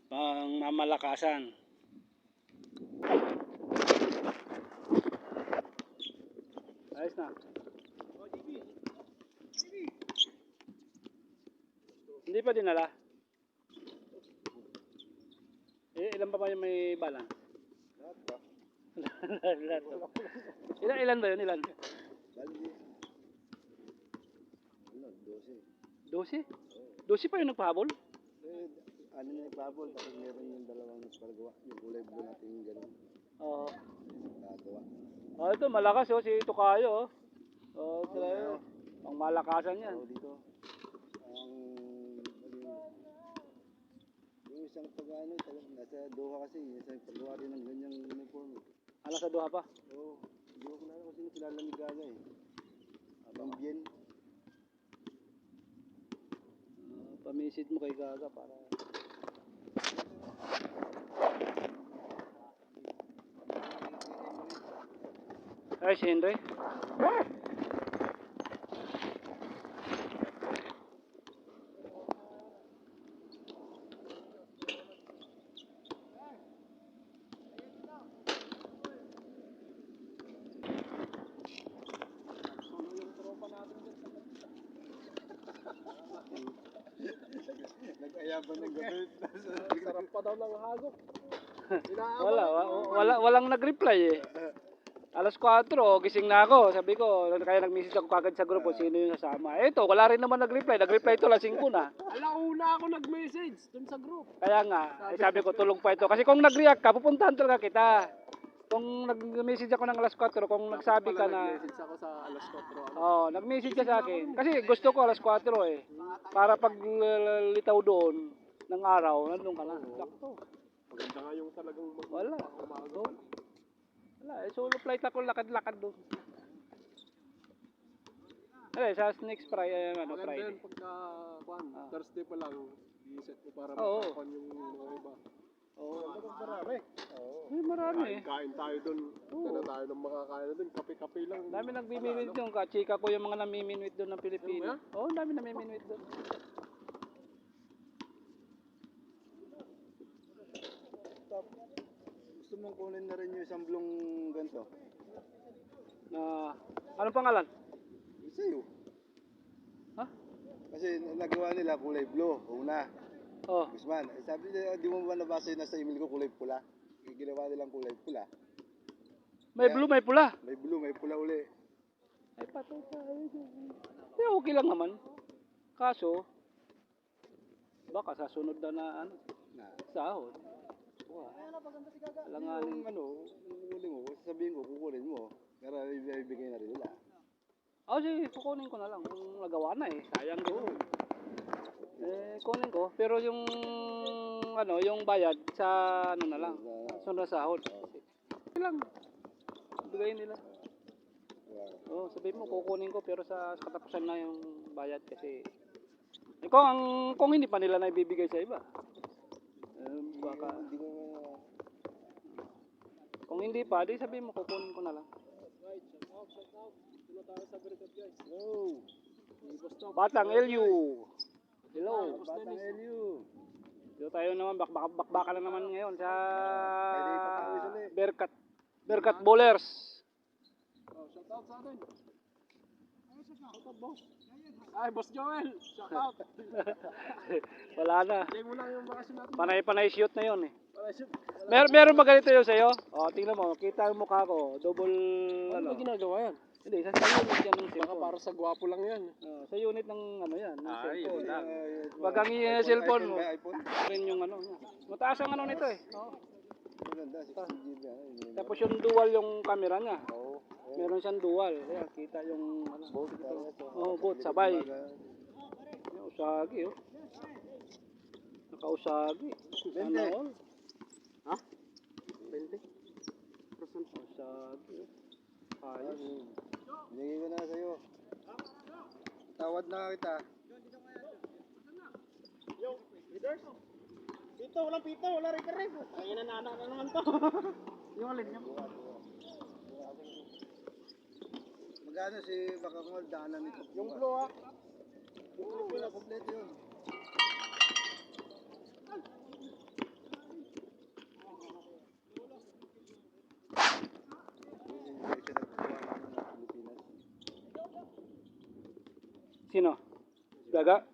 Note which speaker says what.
Speaker 1: Pang mamalakasan. Ayos na. Hindi pa dinala. Ilan pa ba yung may balance? Lahat ba? Ilan ba yun? Ilan? 12? 12 pa yung nagpahabol?
Speaker 2: Ano na nagpahabol, tapos meron yung dalawang nagpagawa, yung kulay blue natin yung gano'n.
Speaker 1: Oo.
Speaker 2: Nagawa.
Speaker 1: Oh, ito malakas oh, si Tukayo oh. Oh, talaga. Pang malakasan yan.
Speaker 2: Dito. Yung isang pag-ano, nasa Doha kasi, isang paggawa rin ng ganyang uniform.
Speaker 1: Sa Doha pa?
Speaker 2: Oo. Hindi ko kilala kasi kilala ni Gaga eh. Ang Bien.
Speaker 1: Pamisid mo kay Gaga para... Ay, si Henry.
Speaker 2: Nag-ayaban ng gabi.
Speaker 3: Sarap pa daw ng hagok.
Speaker 1: Walang nag-reply eh. Alas 4, gising na ako. Sabi ko, kaya nag-message ako kagad sa grupo, sino yung sasama. Eto, wala rin naman nag-reply. Nag-reply ito, lasing ko na.
Speaker 3: Alauna ako nag-message dun sa group.
Speaker 1: Kaya nga, sabi ko, tulong pa ito. Kasi kung nag-react ka, pupuntahan talaga kita. Kung nag-message ako ng alas 4, kung nagsabi ka na...
Speaker 3: Nag-message ako sa alas 4.
Speaker 1: Oo, nag-message ka sa akin. Kasi gusto ko alas 4 eh. Para pag litaw doon ng araw, nandun ka na. Sakto.
Speaker 3: Maganda nga yung talagang
Speaker 1: Wala. Wala, solo flight ako, lakad-lakad doon. Ay, sa next Friday,
Speaker 3: Maganda
Speaker 1: Friday.
Speaker 3: yun pagka Thursday pa lang, i-set mo para
Speaker 1: Oo.
Speaker 3: makakuan yung mga iba.
Speaker 1: Oo.
Speaker 2: Marami.
Speaker 1: Ay, marami eh.
Speaker 3: Kain tayo dun. Ano tayo ng makakain dun, kape-kape lang.
Speaker 1: Dami nagbiminwit doon, kachika ko yung mga namiminwit doon ng Pilipino. Oo, dami namiminwit doon.
Speaker 2: Gusto mong kunin na rin yung isang blong ganito?
Speaker 1: Anong pangalan?
Speaker 2: Sa'yo.
Speaker 1: Ha?
Speaker 2: Kasi nagawa nila kulay blue, una.
Speaker 1: Oh,
Speaker 2: Guzman, sabi nila, di mo ba nabasa yun nasa email ko kulay pula? Ginawa nilang kulay pula.
Speaker 1: may blue, may pula.
Speaker 2: May blue, may pula uli.
Speaker 1: Ay, patay tayo. Okay lang naman. Kaso, baka sa sunod na ano, sahod.
Speaker 2: Alanganin. Kukunin mo, sasabihin ko, kukunin mo. Pero ibigay na rin nila.
Speaker 1: Sige, kukunin ko na lang. Kung nagawa na eh, sayang doon. Kunin ko. Pero yung, yung bayad sa, na lang, sunod na sahod. Okay lang. Bigayin nila. Sabihin mo, kukunin ko, pero sa katapusan na yung bayad kasi, kung hindi pa nila na ibibigay sa iba. Baka, kung hindi pa, di sabihin mo, kukunin ko na lang. Batang LU. Hello.
Speaker 2: Batang LU.
Speaker 1: Dito tayo naman, bakbaka na naman ngayon sa
Speaker 2: Pwede
Speaker 1: Berkat Bowlers.
Speaker 3: Shout out sa atin. Shout out, boss. Ay, Boss Joel. Shout out.
Speaker 1: Wala na.
Speaker 3: Hindi mo lang yung bakasyon natin.
Speaker 1: Panay shoot na yun eh.
Speaker 3: Bakasyon.
Speaker 1: Meron ba ganito yun sa'yo? Tingnan mo, kita yung mukha ko. Double,
Speaker 3: Ano ba ginagawa yan?
Speaker 1: Hindi, sa unit yan ng
Speaker 3: Baka
Speaker 1: cellphone.
Speaker 3: para sa gwapo lang yan.
Speaker 1: Sa unit ng yan, ng cellphone.
Speaker 2: lang.
Speaker 1: Pag ang cellphone mo,
Speaker 2: iPhone.
Speaker 1: rin yung mataas ang nito eh.
Speaker 2: Maganda, 16GB.
Speaker 1: Tapos yung dual yung camera niya.
Speaker 2: Oo.
Speaker 1: Meron siyang dual. Ayan, kita yung both sabay. Usagi Naka-usagi. All?
Speaker 3: Ha? 20?
Speaker 1: Usagi. Ayos.
Speaker 2: Binigay ko na sa'yo. Tawad na kita.
Speaker 3: Yo, leaders. Pito, walang pito, wala rin ka rin. Ay, nanana na naman to.
Speaker 1: Yung alin niya?
Speaker 2: Magkano si Bakangol, daanan nito?
Speaker 3: Yung blue ha.
Speaker 2: Oo, wala kompleto yun.
Speaker 1: Sino? Gaga?